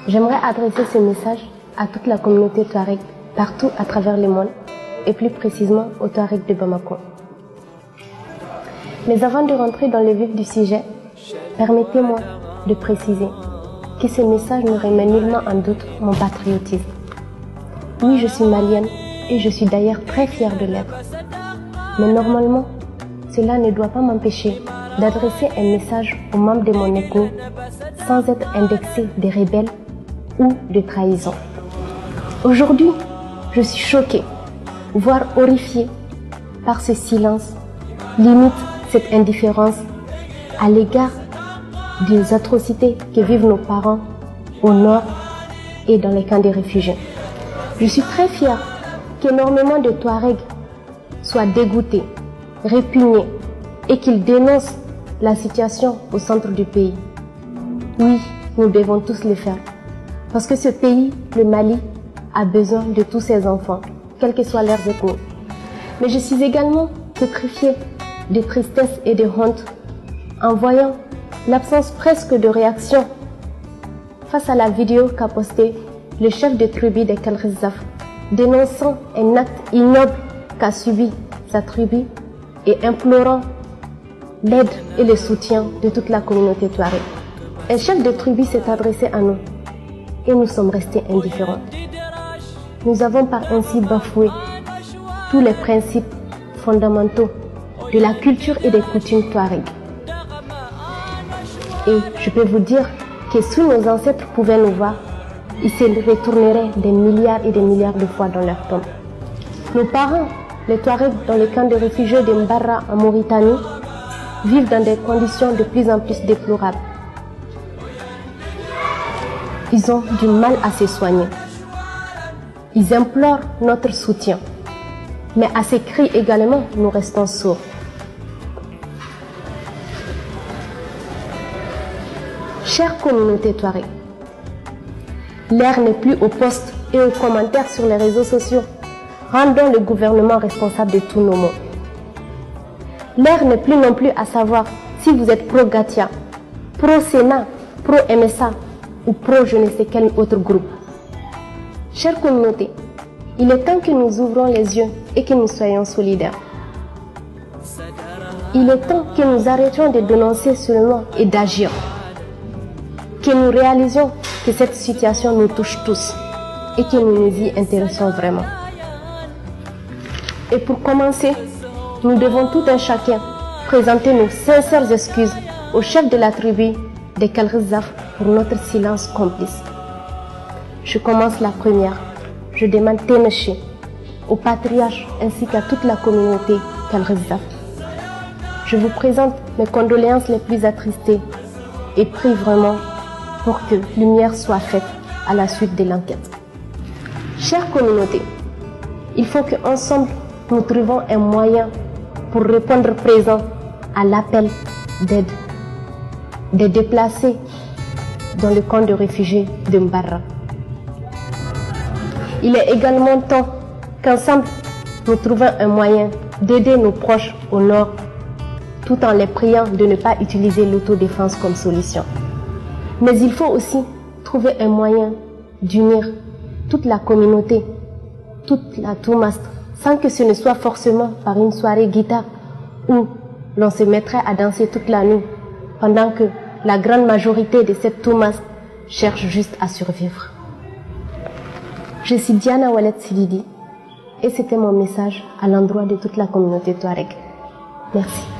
J'aimerais adresser ce message à toute la communauté Touareg, partout à travers le monde, et plus précisément aux Touaregs de Bamako. Mais avant de rentrer dans le vif du sujet, permettez-moi de préciser que ce message ne remet nullement en doute mon patriotisme. Oui, je suis malienne et je suis d'ailleurs très fière de l'être. Mais normalement, cela ne doit pas m'empêcher d'adresser un message aux membres de mon ethnie sans être indexé de rebelles ou de trahison. Aujourd'hui, je suis choquée, voire horrifiée par ce silence, limite cette indifférence à l'égard des atrocités que vivent nos parents au nord et dans les camps des réfugiés. Je suis très fière qu'énormément de Touaregs soient dégoûtés, répugnés et qu'ils dénoncent la situation au centre du pays. Oui, nous devons tous le faire. Parce que ce pays, le Mali, a besoin de tous ses enfants, quelles que soient leurs ethnies. Mais je suis également pétrifiée de tristesse et de honte en voyant l'absence presque de réaction face à la vidéo qu'a postée le chef de tribu de Kalrizaf, dénonçant un acte ignoble qu'a subi sa tribu et implorant l'aide et le soutien de toute la communauté touareg. Un chef de tribu s'est adressé à nous et nous sommes restés indifférents. Nous avons par ainsi bafoué tous les principes fondamentaux de la culture et des coutumes touareg. Et je peux vous dire que si nos ancêtres pouvaient nous voir, ils se retourneraient des milliards et des milliards de fois dans leur tombe. Nos parents, les Touaregs dans les camps de réfugiés de Mbarra en Mauritanie, vivent dans des conditions de plus en plus déplorables. Ils ont du mal à se soigner. Ils implorent notre soutien. Mais à ces cris également, nous restons sourds. Chère communauté Touareg, l'ère n'est plus aux posts et aux commentaires sur les réseaux sociaux. Rendons le gouvernement responsable de tous nos maux. L'ère n'est plus non plus à savoir si vous êtes pro-Gatia, pro-Sénat, pro-MSA ou pro je ne sais quel autre groupe. Chère communauté, il est temps que nous ouvrons les yeux et que nous soyons solidaires. Il est temps que nous arrêtions de dénoncer seulement et d'agir. Que nous réalisions que cette situation nous touche tous et que nous nous y intéressons vraiment. Et pour commencer, nous devons tout un chacun présenter nos sincères excuses au chef de la tribu de Kalrizaf pour notre silence complice. Je commence la première. Je demande Ténéché, au patriarche ainsi qu'à toute la communauté Kalrizaf. Je vous présente mes condoléances les plus attristées et prie vraiment pour que lumière soit faite à la suite de l'enquête. Chère communauté, il faut qu'ensemble nous trouvions un moyen pour répondre présent à l'appel d'aide des déplacés dans le camp de réfugiés de Mbarra. Il est également temps qu'ensemble nous trouvions un moyen d'aider nos proches au nord tout en les priant de ne pas utiliser l'autodéfense comme solution. Mais il faut aussi trouver un moyen d'unir toute la communauté, toute la Toumastre, sans que ce ne soit forcément par une soirée guitare où l'on se mettrait à danser toute la nuit, pendant que la grande majorité de cette Toumastre cherche juste à survivre. Je suis Diana Wallet Sididi et c'était mon message à l'endroit de toute la communauté Touareg. Merci.